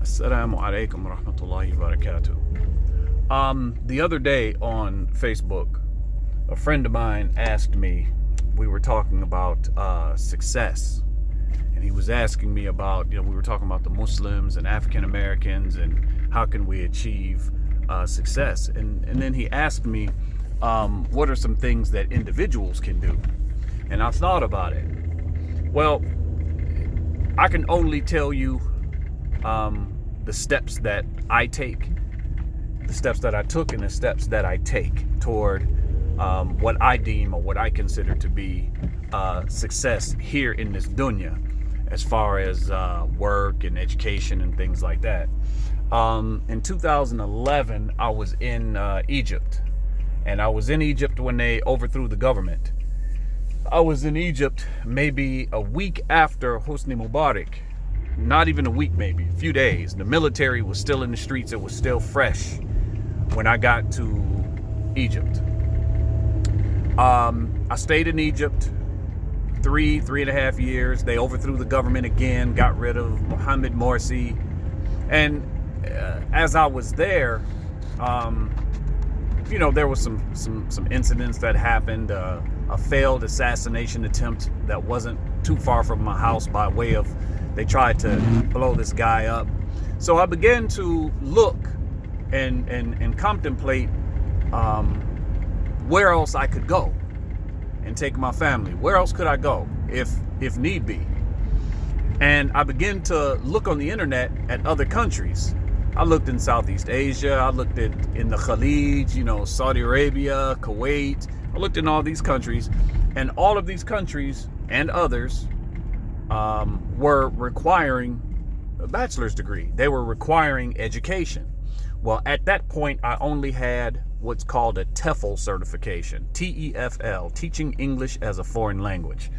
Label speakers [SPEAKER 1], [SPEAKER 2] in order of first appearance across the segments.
[SPEAKER 1] Assalamu alaikum wa rahmatullahi wa barakatuh. The other day on Facebook, a friend of mine asked me, we were talking about success. And he was asking me about, we were talking about the Muslims and African Americans and how can we achieve success. And then he asked me, what are some things that individuals can do? And I thought about it. Well, I can only tell you the steps that I take, the steps that I took, and the steps that I take toward what I deem or what I consider to be success here in this dunya, as far as work and education and things like that. In 2011, I was in Egypt, and I was in Egypt when they overthrew the government. I was in Egypt maybe a week after Hosni Mubarak. Not even a week, maybe a few days. The military was still in the streets. It was still fresh when I got to Egypt. I stayed in Egypt three and a half years. They overthrew the government again, got rid of Mohammed Morsi. And as I was there, there was some incidents that happened. A failed assassination attempt that wasn't too far from my house by way of, they tried to blow this guy up. So I began to look and contemplate where else I could go and take my family. Where else could I go if need be? And I began to look on the internet at other countries. I looked in Southeast Asia. I looked in the Khalij, Saudi Arabia, Kuwait. I looked in all these countries, and all of these countries and others were requiring a bachelor's degree. They were requiring education. Well, at that point, I only had what's called a TEFL certification, TEFL, Teaching English as a Foreign Language.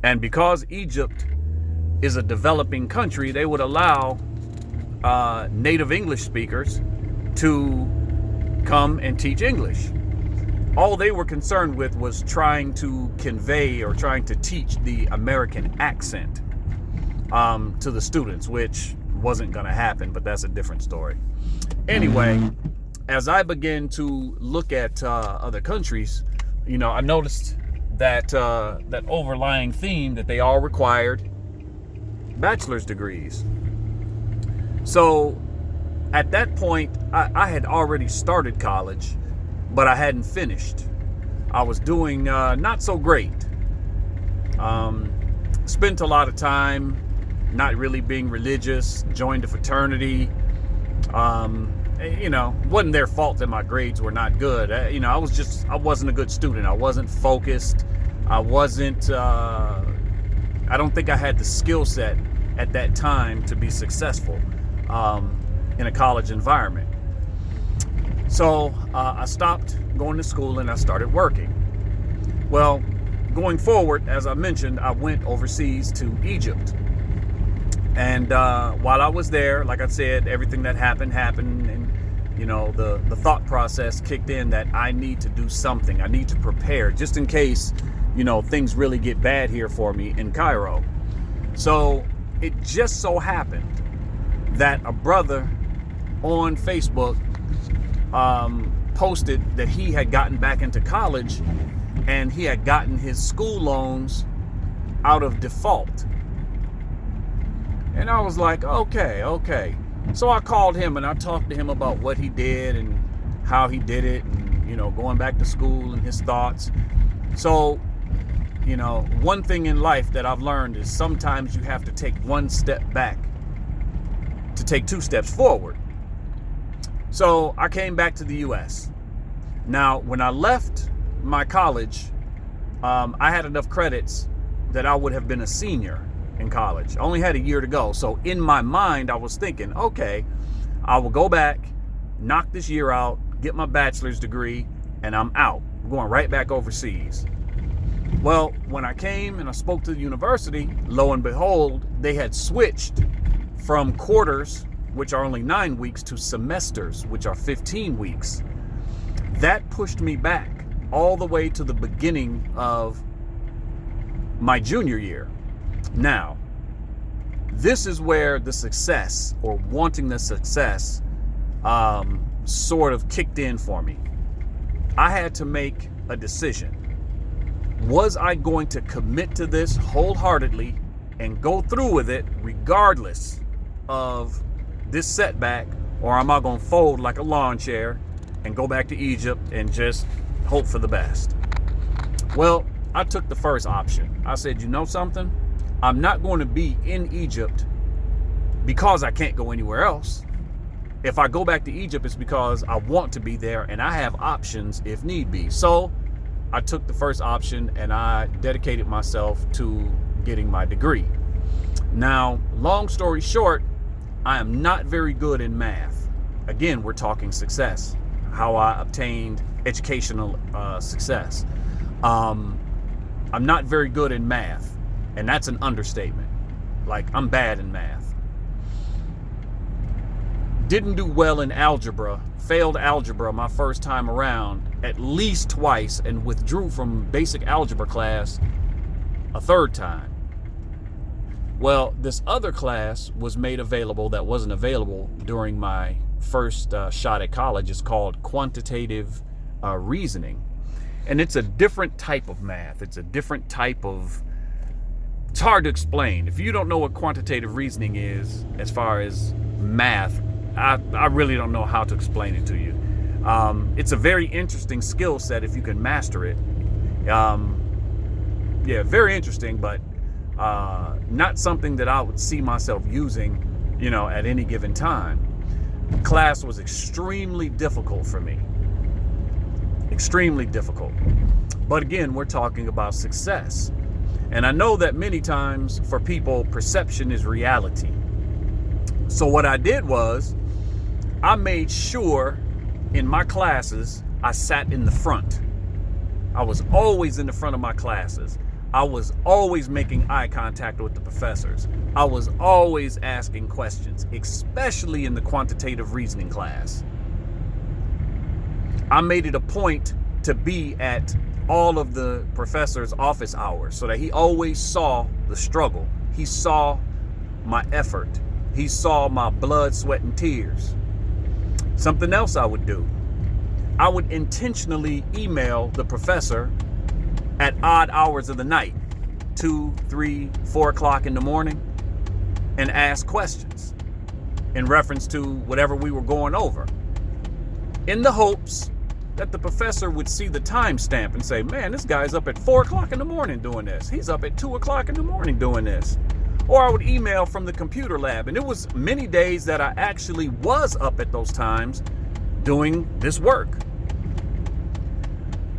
[SPEAKER 1] And because Egypt is a developing country, they would allow native English speakers to come and teach English. All they were concerned with was trying to convey or trying to teach the American accent to the students, which wasn't going to happen, but that's a different story. Anyway, as I began to look at other countries, I noticed that overlying theme that they all required bachelor's degrees. So at that point, I had already started college, but I hadn't finished. I was doing not so great. Spent a lot of time not really being religious, joined a fraternity. Wasn't their fault that my grades were not good. I wasn't a good student. I wasn't focused. I don't think I had the skill set at that time to be successful in a college environment. So I stopped going to school and I started working. Well, going forward, as I mentioned, I went overseas to Egypt. And while I was there, like I said, everything that happened. And, the thought process kicked in that I need to do something. I need to prepare just in case, things really get bad here for me in Cairo. So it just so happened that a brother on Facebook posted that he had gotten back into college and he had gotten his school loans out of default. And I was like, okay. So I called him and I talked to him about what he did and how he did it and, going back to school and his thoughts. So, one thing in life that I've learned is sometimes you have to take one step back to take two steps forward. So I came back to the U.S. Now, when I left my college, I had enough credits that I would have been a senior in college. I only had a year to go. So in my mind, I was thinking, okay, I will go back, knock this year out, get my bachelor's degree, and I'm out. I'm going right back overseas. Well, when I came and I spoke to the university, lo and behold, they had switched from quarters, which are only 9 weeks, to semesters, which are 15 weeks. That pushed me back all the way to the beginning of my junior year. Now, This is where the success, or wanting the success, sort of kicked in for me. I had to make a decision. Was I going to commit to this wholeheartedly and go through with it regardless of this setback, or am I going to fold like a lawn chair and go back to Egypt and just hope for the best? Well, I took the first option. I said, you know something? I'm not going to be in Egypt because I can't go anywhere else. If I go back to Egypt, it's because I want to be there and I have options if need be. So I took the first option and I dedicated myself to getting my degree. Now, long story short, I am not very good in math. Again, we're talking success, how I obtained educational success. I'm not very good in math, and that's an understatement. Like, I'm bad in math. Didn't do well in algebra, failed algebra my first time around at least twice, and withdrew from basic algebra class a third time. Well, this other class was made available that wasn't available during my first shot at college. It's called quantitative reasoning. And it's a different type of math. It's a different type of, it's hard to explain. If you don't know what quantitative reasoning is, as far as math, I really don't know how to explain it to you. It's a very interesting skill set if you can master it. Yeah, very interesting, but not something that I would see myself using, at any given time. Class was extremely difficult for me. Extremely difficult. But again, we're talking about success. And I know that many times for people, perception is reality. So what I did was, I made sure in my classes, I sat in the front. I was always in the front of my classes. I was always making eye contact with the professors. I was always asking questions, especially in the quantitative reasoning class. I made it a point to be at all of the professor's office hours so that he always saw the struggle. He saw my effort. He saw my blood, sweat, and tears. Something else I would do, I would intentionally email the professor at odd hours of the night, 2, 3, 4 o'clock in the morning, and ask questions in reference to whatever we were going over, in the hopes that the professor would see the timestamp and say, man, this guy's up at 4 o'clock in the morning doing this. He's up at 2 o'clock in the morning doing this. Or I would email from the computer lab. And it was many days that I actually was up at those times doing this work.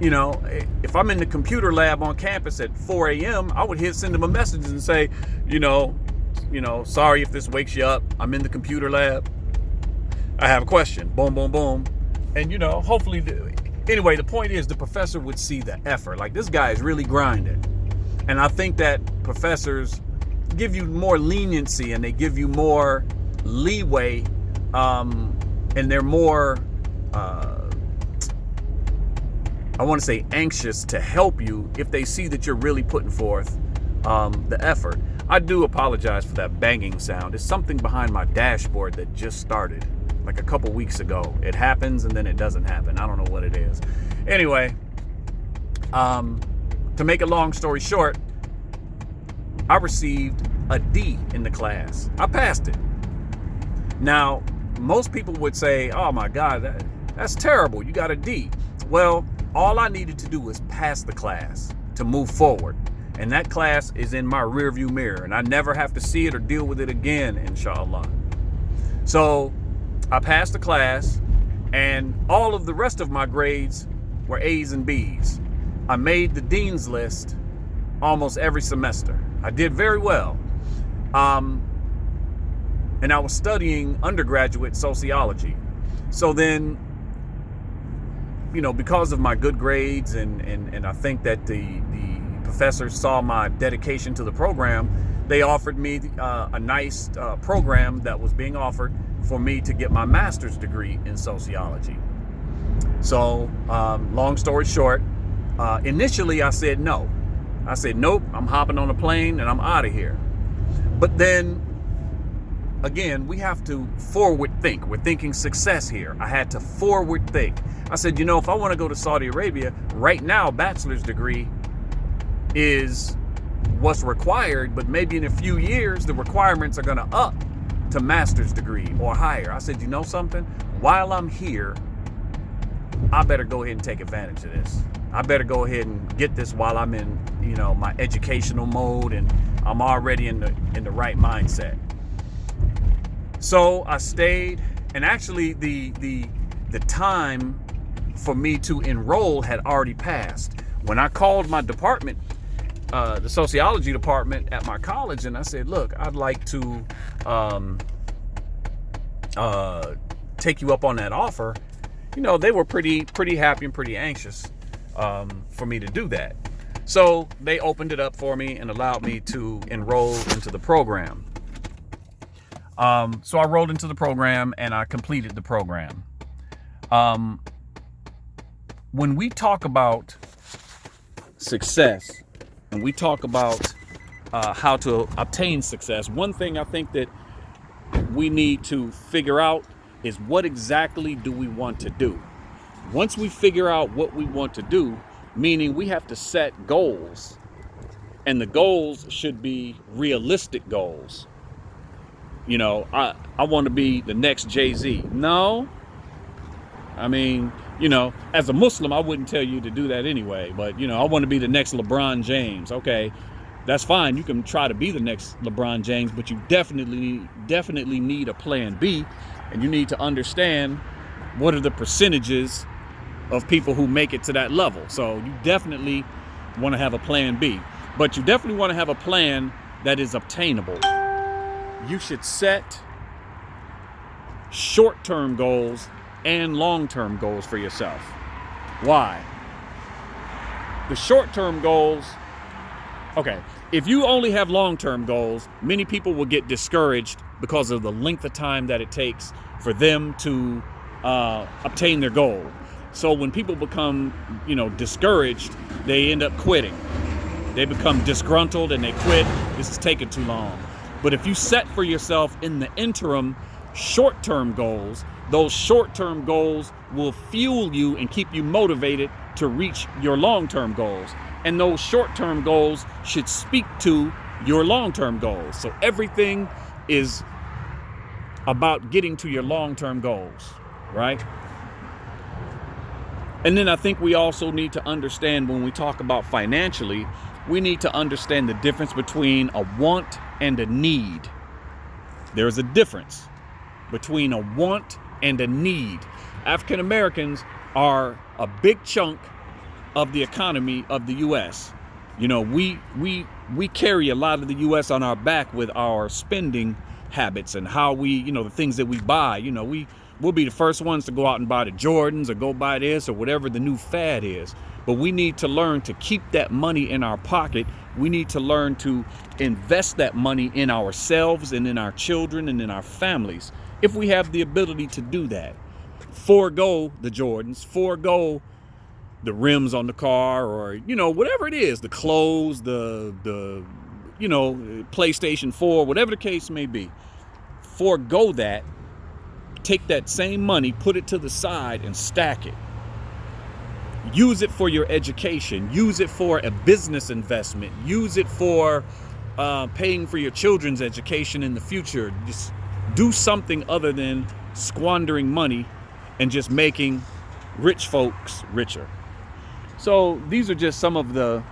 [SPEAKER 1] If I'm in the computer lab on campus at 4 a.m., I would send them a message and say, sorry if this wakes you up. I'm in the computer lab. I have a question. Boom, boom, boom. And, hopefully, anyway, the point is the professor would see the effort. Like, this guy is really grinding. And I think that professors give you more leniency and they give you more leeway, and they're more, I want to say, anxious to help you if they see that you're really putting forth the effort. I do apologize for that banging sound. It's something behind my dashboard that just started like a couple weeks ago. It happens and then it doesn't happen. I don't know what it is. Anyway, to make a long story short, I received a D in the class. I passed it. Now, most people would say, oh my God, that's terrible. You got a D. Well, all I needed to do was pass the class to move forward. And that class is in my rearview mirror. And I never have to see it or deal with it again, inshallah. So I passed the class, and all of the rest of my grades were A's and B's. I made the dean's list almost every semester. I did very well. And I was studying undergraduate sociology. So then, because of my good grades and I think that the professors saw my dedication to the program, they offered me a nice program that was being offered for me to get my master's degree in sociology. So, long story short, initially I said no. I said, nope, I'm hopping on a plane and I'm out of here. But then again, we have to forward think. We're thinking success here. I had to forward think. I said, you know, if I want to go to Saudi Arabia right now, bachelor's degree is what's required, but maybe in a few years, the requirements are going to up to master's degree or higher. I said, you know something? While I'm here, I better go ahead and take advantage of this. I better go ahead and get this while I'm in, you know, my educational mode and I'm already in the right mindset. So I stayed, and actually the time for me to enroll had already passed. When I called my department, the sociology department at my college, and I said, look, I'd like to take you up on that offer. You know, they were pretty happy and pretty anxious for me to do that. So they opened it up for me and allowed me to enroll into the program. So I rolled into the program and I completed the program. When we talk about success and we talk about how to obtain success, one thing I think that we need to figure out is what exactly do we want to do? Once we figure out what we want to do, meaning we have to set goals, and the goals should be realistic goals. You know, I want to be the next Jay-Z. No. I mean, you know, as a Muslim, I wouldn't tell you to do that anyway. But, you know, I want to be the next LeBron James. Okay, that's fine. You can try to be the next LeBron James, but you definitely need a plan B. And you need to understand what are the percentages of people who make it to that level. So you definitely want to have a plan B. But you definitely want to have a plan that is obtainable. You should set short-term goals and long-term goals for yourself. Why? The short-term goals, okay, if you only have long-term goals, many people will get discouraged because of the length of time that it takes for them to obtain their goal. So when people become, you know, discouraged, they end up quitting. They become disgruntled and they quit. This is taking too long. But if you set for yourself in the interim short-term goals, those short-term goals will fuel you and keep you motivated to reach your long-term goals. And those short-term goals should speak to your long-term goals. So everything is about getting to your long-term goals, right? And then I think we also need to understand, when we talk about financially, we need to understand the difference between a want and a need. There's a difference between a want and a need. African Americans are a big chunk of the economy of the U.S. You know, we carry a lot of the U.S. on our back with our spending habits and how we, you know, the things that we buy. You know, we'll be the first ones to go out and buy the Jordans or go buy this or whatever the new fad is. But we need to learn to keep that money in our pocket. We need to learn to invest that money in ourselves and in our children and in our families, if we have the ability to do that. Forego the Jordans, forego the rims on the car, or, you know, whatever it is, the clothes, the you know, PlayStation 4, whatever the case may be. Forego that. Take that same money, put it to the side and stack it. Use it for your education. Use it for a business investment. Use it for paying for your children's education in the future. Just do something other than squandering money and just making rich folks richer. So these are just some of the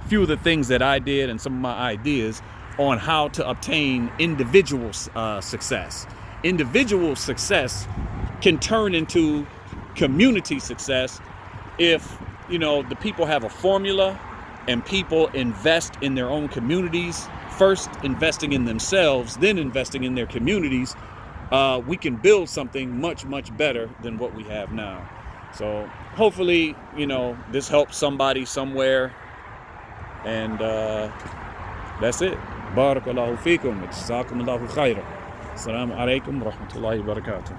[SPEAKER 1] few of the things that I did and some of my ideas on how to obtain individual success. Individual success can turn into community success if, you know, the people have a formula and people invest in their own communities, first investing in themselves, then investing in their communities. We can build something much, much better than what we have now. So hopefully, you know, this helps somebody somewhere. And that's it. Barakallahu feekum. Jazakumullahu khairan. Assalamu alaikum wa rahmatullahi wa barakatuh.